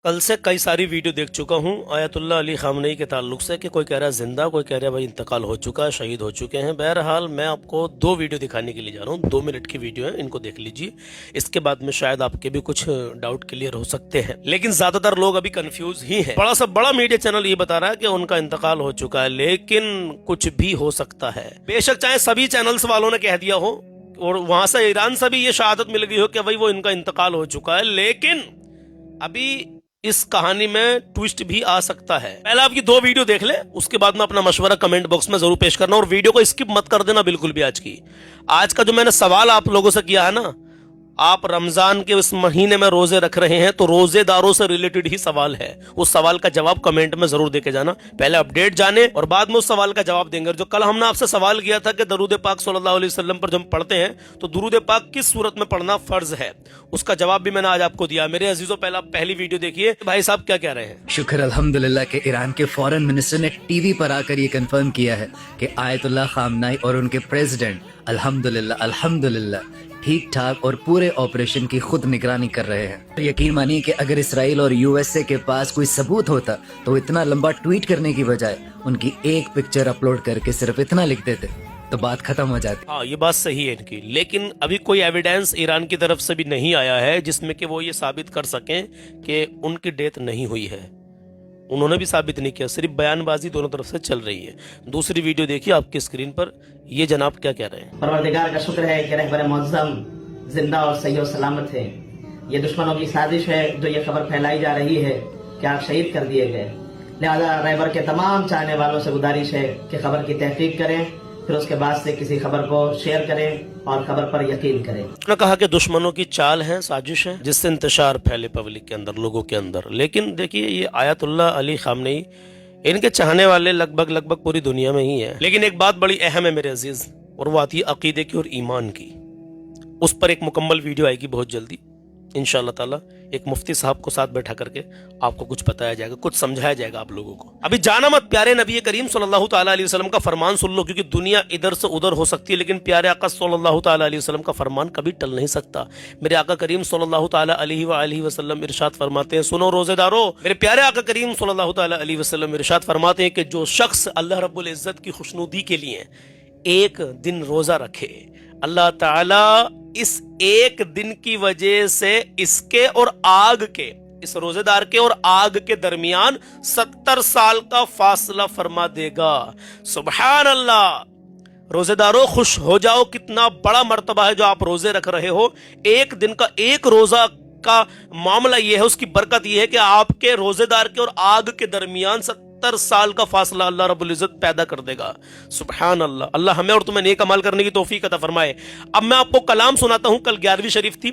कल से कई सारी वीडियो देख चुका हूँ आयतुल्लाह अली खामनेई के ताल्लुक से कि कोई कह रहा है जिंदा, कोई कह रहा है भाई इंतकाल हो चुका है, शहीद हो चुके हैं। बहरहाल मैं आपको दो वीडियो दिखाने के लिए जा रहा हूँ, 2 मिनट की वीडियो है, इनको देख लीजिए। इसके बाद में शायद आपके भी कुछ डाउट क्लियर हो सकते हैं, लेकिन ज्यादातर लोग अभी कंफ्यूज ही हैं। बड़ा सा बड़ा मीडिया चैनल ये बता रहा है कि उनका इंतकाल हो चुका है, लेकिन कुछ भी हो सकता है। बेशक चाहे सभी चैनल्स वालों ने कह दिया हो और वहां से ईरान से भी ये शहादत मिल गई हो कि भाई वो इनका इंतकाल हो चुका है, लेकिन अभी इस कहानी में ट्विस्ट भी आ सकता है। पहले आपकी 2 वीडियो देख ले, उसके बाद में अपना मशवरा कमेंट बॉक्स में जरूर पेश करना और वीडियो को स्किप मत कर देना बिल्कुल भी। आज का जो मैंने सवाल आप लोगों से किया है ना, आप रमजान के इस महीने में रोजे रख रहे हैं तो रोजेदारों से रिलेटेड ही सवाल है। उस सवाल का जवाब कमेंट में जरूर देके जाना। पहले अपडेट जाने और बाद में उस सवाल का जवाब देंगे। जो कल हमने आपसे सवाल किया था कि दरूद पाक सल्लल्लाहु अलैहि वसल्लम पर जब हम पढ़ते हैं तो दुरूद पाक किस सूरत में पढ़ना फर्ज है, उसका जवाब भी मैंने आज आपको दिया। मेरे अजीजों, पहली वीडियो देखिए। भाई साहब क्या कह रहे हैं? शुक्र अल्हम्दुलिल्लाह के ईरान के फॉरेन मिनिस्टर ने टीवी पर आकर ये कंफर्म किया है कि आयतुल्लाह खामनाई और उनके प्रेसिडेंट अल्हम्दुलिल्लाह ठीक ठाक और पूरे ऑपरेशन की खुद निगरानी कर रहे हैं। यकीन मानिए कि अगर इसराइल और यूएसए के पास कोई सबूत होता तो इतना लंबा ट्वीट करने की बजाय उनकी एक पिक्चर अपलोड करके सिर्फ इतना लिख देते तो बात खत्म हो जाती। हाँ, ये बात सही है इनकी, लेकिन अभी कोई एविडेंस ईरान की तरफ से भी नहीं आया है जिसमें कि वो ये साबित कर सकें कि उनकी डेथ नहीं हुई है। उन्होंने भी साबित नहीं किया, सिर्फ बयानबाजी दोनों तरफ से चल रही है। दूसरी वीडियो देखिए आपकी स्क्रीन पर, ये जनाब क्या कह रहे हैं? परवरदिगार का शुक्र है कि रहबर मुअज़्ज़म जिंदा और सही और सलामत है। ये दुश्मनों की साजिश है जो ये खबर फैलाई जा रही है कि आप शहीद कर दिए गए। लिहाजा रहबर के तमाम चाहने वालों से गुजारिश है कि खबर की तहकीक करें, फिर उसके बाद से किसी खबर को शेयर करें और खबर पर यकीन करें। उन्होंने कहा कि दुश्मनों की चाल है, साजिश है, जिससे इंतशार फैले पब्लिक के अंदर, लोगों के अंदर। लेकिन देखिए, ये आयतुल्लाह अली खामनेई, इनके चाहने वाले लगभग पूरी दुनिया में ही है। लेकिन एक बात बड़ी अहम है मेरे अजीज, और वो आती है अकीदे की और ईमान की। उस पर एक मुकम्मल वीडियो आएगी बहुत जल्दी इंशाअल्लाह ताला। एक मुफ्ती साहब को साथ बैठा करके आपको कुछ बताया जाएगा, कुछ समझाया जाएगा आप लोगों को। अभी जाना मत, प्यारे नबी करीम सल्लल्लाहु ताला अलैहि वसल्लम का फरमान सुन लो, क्योंकि दुनिया इधर से उधर हो सकती है लेकिन प्यारे आका सल्लल्लाहु ताला अलैहि वसल्लम का फरमान कभी टल नहीं सकता। मेरे आका करीम सल्लल्लाहु ताला अलैहि वसल्लम इरशाद फरमाते हैं, सुनो रोजेदारो, मेरे प्यारे आका करीम सल्लल्लाहु ताला अलैहि वसल्लम इरशाद फरमाते हैं कि जो शख्स अल्लाह रब्बुल इज्जत की खुशनुदी के लिए एक दिन रोजा रखे, अल्लाह ताला इस एक दिन की वजह से इसके और आग के, इस रोजेदार के और आग के दरमियान 70 साल का फासला फरमा देगा। सुभान अल्लाह। रोजेदारों खुश हो जाओ, कितना बड़ा मर्तबा है जो आप रोजे रख रहे हो। एक दिन का एक रोजा का मामला यह है, उसकी बरकत यह है कि आपके रोजेदार के और आग के दरमियान 70 साल का फासला अल्लाह रब्बुल इज्जत पैदा कर देगा। सुभान अल्लाह। अल्लाह हमें और तुम्हें नेक अमल करने की तौफीक अता फरमाए। अब मैं आपको कलाम सुनाता हूं। कल 11वीं शरीफ थी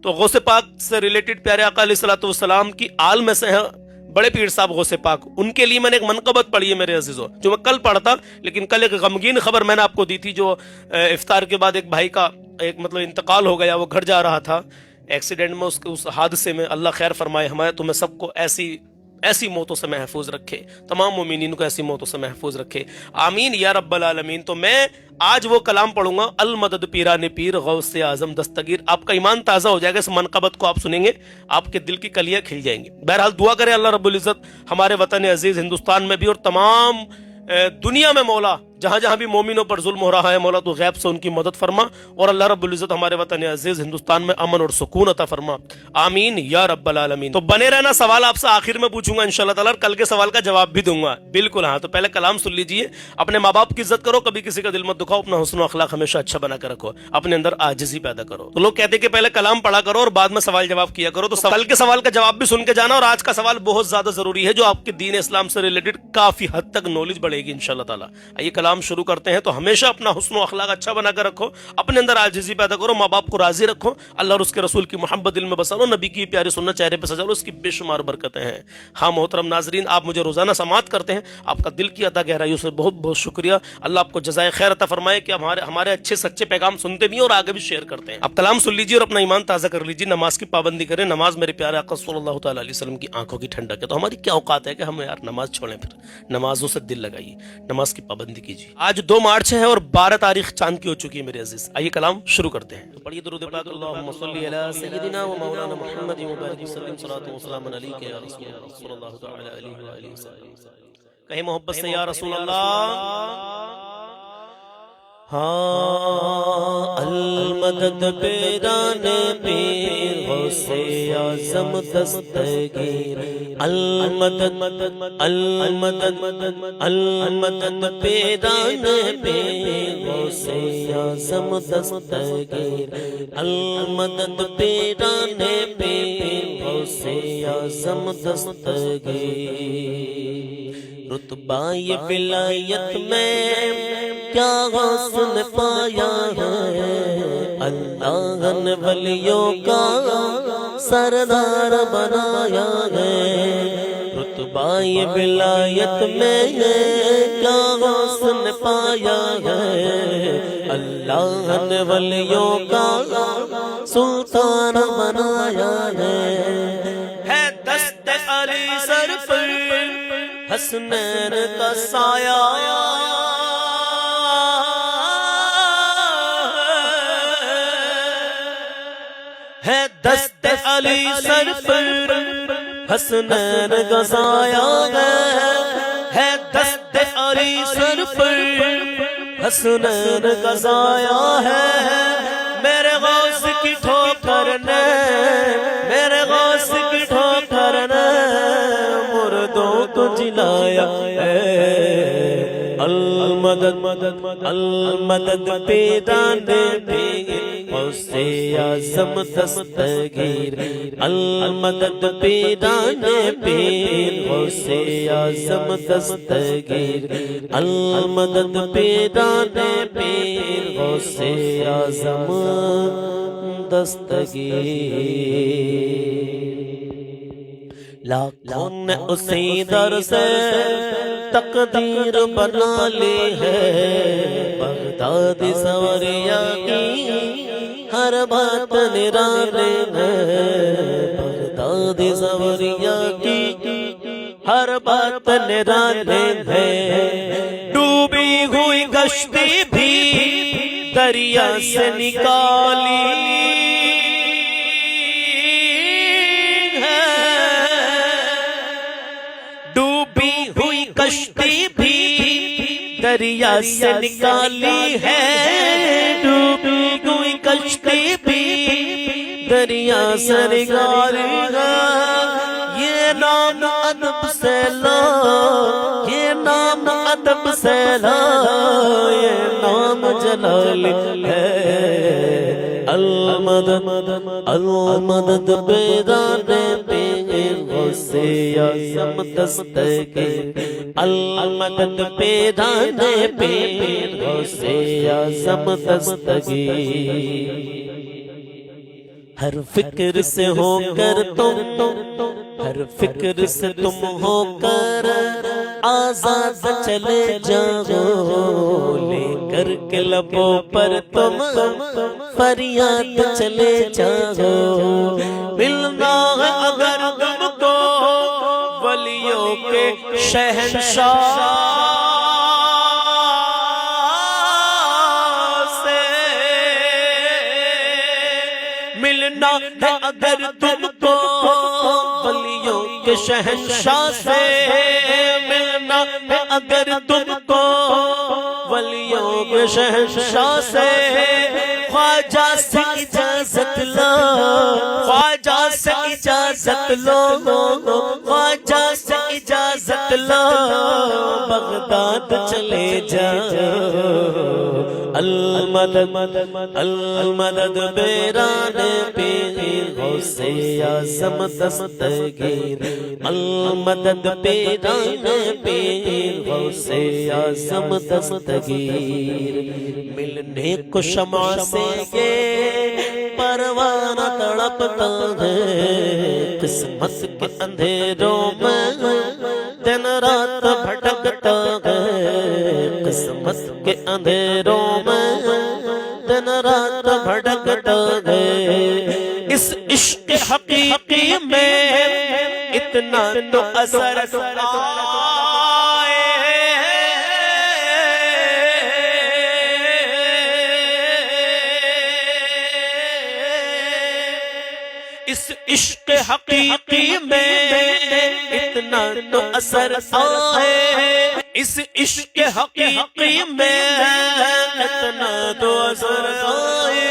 तो गौसे पाक से रिलेटेड प्यारे आका अलैहिस्सलातु वस्सलाम की आल में से है बड़े पीर साहब गौसे पाक, उनके लिए मैंने एक मनकबत पढ़ी है मेरे अजीजों, जो मैं कल पढ़ता। लेकिन कल एक गमगीन खबर मैंने आपको दी थी, जो इफ्तार के बाद एक भाई का एक इंतकाल हो गया। वो घर जा रहा था एक्सीडेंट में, उस हादसे में अल्लाह खैर फरमाए, हमारे तुम्हें सबको ऐसी मौतों से महफूज रखे, तमाम मोमिनीन को ऐसी मौतों से महफूज रखे, आमीन या रब्बल आलमीन। तो मैं आज वो कलाम पढ़ूंगा, अल मदद पीराने पीर गौसे आजम दस्तगीर। आपका ईमान ताज़ा हो जाएगा, इस मनकबत को आप सुनेंगे, आपके दिल की कलियां खिल जाएंगी। बहरहाल दुआ करें अल्लाह रब्बुल इज्जत हमारे वतन अजीज हिंदुस्तान में भी और तमाम दुनिया में मौला जहां जहां भी मोमिनों पर जुल्म हो रहा है, मौला तो गैब से उनकी मदद फरमा, और अल्लाह रब्बुल इज्जत हमारे वतन अजीज हिंदुस्तान में अमन और सुकून अता फरमा, आमीन या रब्बल आलमीन। तो बने रहना, सवाल आपसे आखिर में पूछूंगा इंशाअल्लाह ताला, कल के सवाल का जवाब भी दूंगा बिल्कुल। हाँ, तो पहले कलाम सुन लीजिए। अपने माँ बाप की इज्जत करो, कभी किसी का दिल मत दुखाओ, अपना हुस्न अखलाक हमेशा अच्छा बना कर रखो, अपने अंदर आजिज़ी पैदा करो। तो लोग कहते हैं कि पहले कलाम पढ़ा करो और बाद में सवाल जवाब किया करो। तो कल के सवाल का जवाब भी सुन के जाना, और आज का सवाल बहुत ज्यादा जरूरी है, जो आपके दीन इस्लाम से रिलेटेड काफी हद तक नॉलेज बढ़ेगी इंशाअल्लाह ताला। आइए कलाम शुरू करते हैं। तो हमेशा अपना हुस्न अखलाक अच्छा बनाकर रखो, अपने अंदर आजिज़ी पैदा करो, माँ बाप को राजी रखो, अल्लाह और उसके रसूल की मोहब्बत दिल में बसा लो, नबी की प्यारी सुन्नत चेहरे पे सजा लो, उसकी बेशुमार बरकतें हैं। हाँ मोहतरम नाजरीन, आप मुझे रोजाना समात करते हैं, आपका दिल की अता गहराइयों से बहुत बहुत शुक्रिया। अल्लाह आपको जज़ाए खैर अता फरमाए कि हमारे अच्छे सच्चे पैगाम सुनते भी और आगे भी शेयर करते हैं। आप कलाम सुन लीजिए और अपना ईमान ताज़ा कर लीजिए। नमाज की पाबंदी करें, नमाज मेरे प्यारे आका सल्लल्लाहु ताला अलैहि वसल्लम की आंखों की ठंडक है। तो हमारी क्या औकात है कि हम यार नमाज छोड़ें? फिर नमाजों से दिल लगाइए, नमाज की पाबंदी कीजिए। آج 2 مارچ ہے اور 12 تاریخ چاند کی ہو چکی ہے میرے عزیز. آئیے کلام شروع کرتے ہیں. پڑھیے درود پاک. اللہم صلی علی سیدنا و مولانا محمد وبارک وسلم صلاۃ و سلام علیک یا رسول اللہ صلی اللہ تعالی علیہ وآلہ وسلم. کہیں محبت سے یا رسول اللہ. ہاں المدد پیران پیر غوث اعظم دستگیر. المدد المدد المدد پیران پیر غوث اعظم دستگیر. المدد پیران پیر غوث اعظم دستگیر. رتبہ یہ ولایت میں کیا حسن پایا ہے، اللہ نے ولیوں کا سردار بنایا ہے. رتبہ یہ ولایت میں کیا حسن پایا ہے، اللہ نے ولیوں کا سلطان بنایا ہے. دست علی سر پر حسنین کا سایہ ہے. دست علی سر پر حسنین کا سایہ ہے. دست علی سر پر حسنین کا سایہ ہے. میرے غوث کی ٹھوکر نے، میرے غوث کی ٹھوکر نے مردوں کو جلایا ہے. المدد المدد پیران پیر غوث اعظم دستگیر. المدد پیران پیر غوث اعظم دستگیر. المدد پیران پیر غوث اعظم دستگیر. لاکھوں نے اسی در سے تقدیر بنا لی ہے. بغداد سوریا کی ہر بات نرالی ہے. بغداد سوریا کی ہر بات نرالی ہے. ڈوبی ہوئی کشتی بھی دریا سے نکالی کشتی بھی دریا سے نکالی ہے. ڈوبی ہوئی کشتی بھی دریا سے نکالی ہے. یہ نام ادب سے لا، یہ نام ادب سے لا، یہ نام جلال ہے. المدد المدد پیران پیر غوث اعظم دستگیر. المدد پیران پیر غوث اعظم دستگیر. ہر فکر سے ہو کر تم، ہر فکر سے تم ہو کر آزاد چلے جاؤ. لے کر کے لبوں پر تم فریاد چلے جاؤ. ملنا ہے اگر تم کو ولیوں کے شہنشاہ سے، ملنا ہے اگر تم کو ولیوں کے شہنشاہ سے. ملنا ہے اگر تم کو ولیوں کے شہنشاہ سے. خواجہ سے اجازت لو، خواجہ سے اجازت لو، خواجہ سے اجازت لو، بغداد چلے جاؤ. المدد المدد پیران پیر غوث اعظم دستگیر. المدد پیران پیر غوث اعظم دستگیر. ملنے کو شمع سے یہ پروانہ تڑپتا ہے. قسمت کے اندھیروں میں دن رات بھٹکتا ہے. قسمت کے اندھیروں میں دن رات بھٹکتا ہے. اس عشق حقیقی میں اتنا تو اثر آئے اس عشق حقیقی میں اتنا تو اثر آئے، اس عشق حقیقی میں اتنا تو اثر آئے،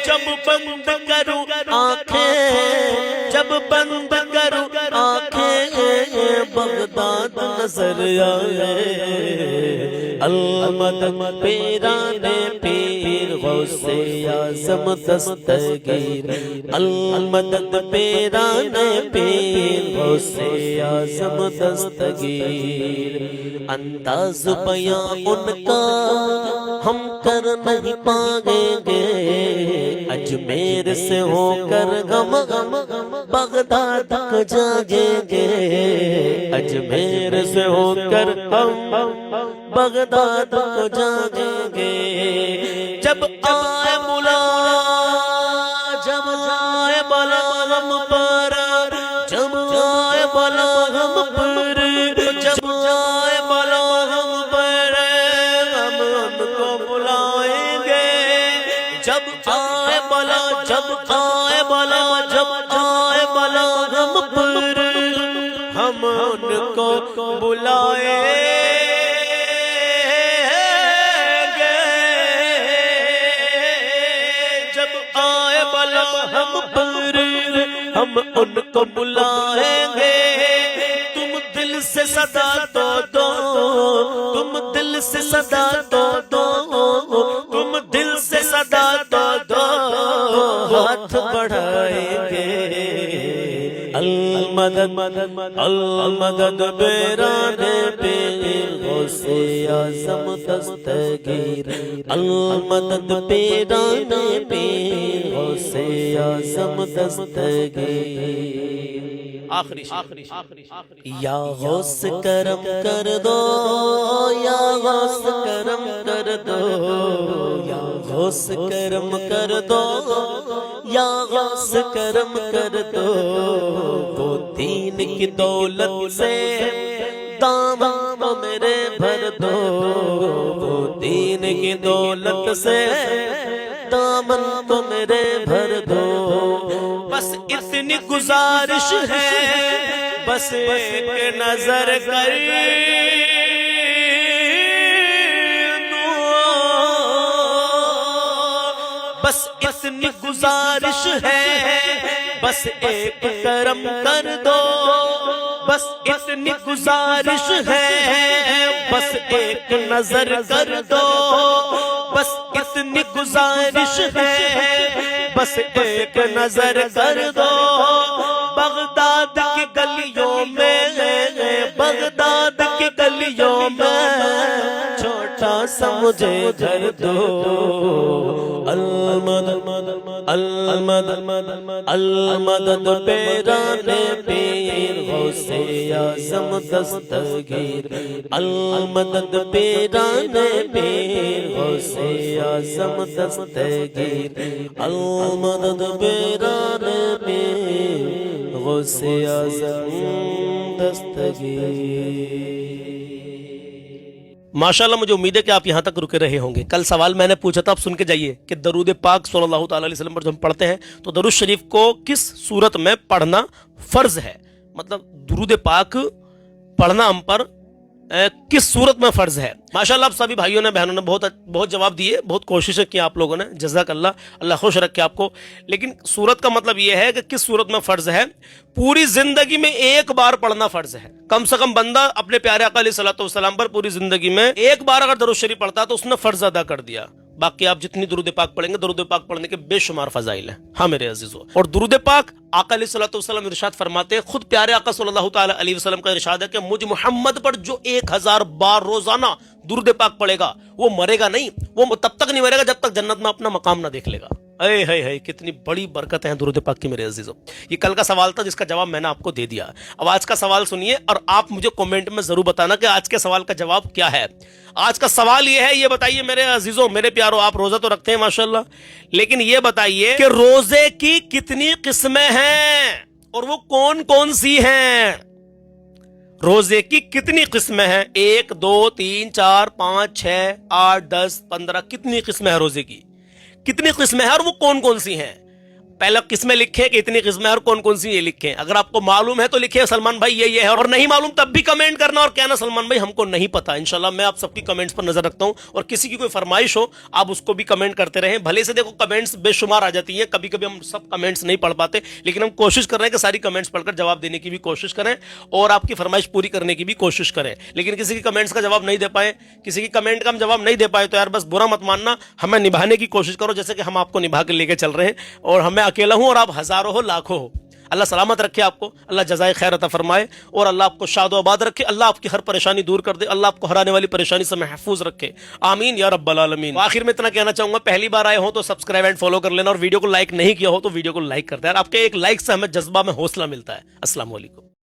جب بند کروں آنکھیں، جب بند کروں آنکھیں بغداد نظر آئے، المدد پیران پیر غوث اعظم دستگیر، المدد پیران پیر غوث اعظم دستگیر، انداز بیان ان کا ہم کر نہیں پائیں گے، اجمیر سے ہو کر غم بغداد کو جاگیں گے، اجمیر سے ہو کر ہم بغداد کو جاگیں گے، جب آئے مولا، جب آئے بلا ہم پر، جب آئے بلا ہم پر، جب آئے بلا ہم پر، ہم ان کو بلائیں گے، جب آئے بلا، جب آئے بلا، جب آئے بلا ہم پر، ہم ان کو بلائیں گے، جب آئے بلا ہم پر، ہم ان کو بلائیں گے، تم دل سے صدا تو دو، تم دل سے صدا تو دو، تم دل سے صدا تو دو، ہاتھ بڑھائیں گے، المدد المدد بیران پیر غوث اعظم دستگیر، المدد بیران پیر غوث اعظم دستگیر، آخری یا غوث کرم کر دو، یا غوث کرم کر دو، یا غوث کرم کر دو، یا غوث کرم کر دو، وہ دین کی دولت سے دامن کو میرے بھر دو، وہ دین کی دولت سے دامن کو میرے بھر دو، بس اتنی گزارش ہے، بس ایک نظر کر دو، بس اتنی گزارش ہے، بس ایک کرم کر دو، بس اتنی گزارش ہے، بس ایک نظر کر دو، بس اتنی گزارش ہے، بس ایک نظر کر دو، بغداد کی گلیوں میں، بغداد کی گلیوں میں چھوٹا سا مجھے گھر دو، المدد المدد المدد پیران پیر غوث اعظم دستگیر، المدد پیران پیر غوث اعظم دستگیر، المدد پیران پیر غوث اعظم دستگیر۔ ماشاءاللہ مجھے امید ہے کہ آپ یہاں تک رکے رہے ہوں گے۔ کل سوال میں نے پوچھا تھا، آپ سن کے جائیے کہ درود پاک صلی اللہ تعالی علیہ وسلم پر جب ہم پڑھتے ہیں تو درود شریف کو کس صورت میں پڑھنا فرض ہے، مطلب درود پاک پڑھنا ہم پر کس صورت میں فرض ہے۔ ماشاءاللہ آپ سبھی بھائیوں نے بہنوں نے بہت جواب دیے، بہت کوششیں کی آپ لوگوں نے، جزاک اللہ، اللہ خوش رکھے آپ کو۔ لیکن صورت کا مطلب یہ ہے کہ کس صورت میں فرض ہے، پوری زندگی میں ایک بار پڑھنا فرض ہے۔ کم سے کم بندہ اپنے پیارے آقا علیہ الصلوۃ والسلام پر پوری زندگی میں ایک بار اگر درود شریف پڑھتا تو اس نے فرض ادا کر دیا۔ باقی آپ جتنی درود پاک پڑھیں گے، درود پاک پڑھنے کے بے شمار فضائل ہیں۔ ہاں میرے عزیزو، اور درود پاک آقا علیہ الصلوۃ والسلام ارشاد فرماتے ہیں، خود پیارے آقا صلی اللہ تعالی علیہ وسلم کا ارشاد ہے کہ مجھ محمد پر جو 1000 بار روزانہ درود پاک پڑھے گا وہ مرے گا نہیں، وہ تب تک نہیں مرے گا جب تک جنت میں اپنا مقام نہ دیکھ لے گا۔ اے ہے کتنی بڑی برکت ہے درود پاک کی میرے عزیزو۔ یہ کل کا سوال تھا جس کا جواب میں نے آپ کو دے دیا۔ اب آج کا سوال سنیے اور آپ مجھے کمنٹ میں ضرور بتانا کہ آج کے سوال کا جواب کیا ہے۔ آج کا سوال یہ ہے، یہ بتائیے میرے عزیزو، میرے پیارو، آپ روزہ تو رکھتے ہیں ماشاءاللہ، لیکن یہ بتائیے کہ روزے کی کتنی قسمیں ہیں اور وہ کون کون سی ہیں؟ روزے کی کتنی قسمیں ہیں؟ 1 2 3 4 5 6 8 10 15 کتنی قسمیں ہیں روزے کی؟ کتنی قسمیں ہیں اور وہ کون کون سی ہیں؟ पहले किस्में लिखे कि इतनी किस्में और कौन कौन सी ये लिखे। अगर आपको मालूम है तो लिखिए सलमान भाई ये है, और नहीं मालूम तब भी कमेंट करना और कहना सलमान भाई हमको नहीं पता। इंशाल्लाह मैं आप सबकी कमेंट्स पर नजर रखता हूं, और किसी की कोई फरमाइश हो आप उसको भी कमेंट करते रहें। भले से देखो कमेंट्स बेशुमार आ जाती हैं, कभी कभी हम सब कमेंट्स नहीं पढ़ पाते, लेकिन हम कोशिश कर रहे हैं कि सारी कमेंट्स पढ़कर जवाब देने की भी कोशिश करें और आपकी फरमाइश पूरी करने की भी कोशिश करें। लेकिन किसी की कमेंट्स का जवाब नहीं दे पाए, किसी की कमेंट का हम जवाब नहीं दे पाए तो यार बस बुरा मत मानना, हमें निभाने की कोशिश करो जैसे कि हम आपको निभा के लेके चल रहे हैं। और हमें अकेला हूं और आप हजारों हो लाखों हो। अल्लाह सलामत रखे आपको, अल्लाह जज़ाए खैर अता फरमाए, और अल्लाह आपको शाद व आबाद रखे, अल्लाह आपकी हर परेशानी दूर कर दे, अल्लाह आपको हराने वाली परेशानी से महफूज रखे, आमीन या रब्बल आलमीन। आखिर में इतना कहना चाहूंगा, पहली बार आए हो तो सब्सक्राइब एंड फॉलो कर लेना, और वीडियो को लाइक नहीं किया हो तो वीडियो को लाइक कर देना। आपके एक लाइक से हमें जज्बा में हौसला मिलता है। अस्सलाम वालेकुम।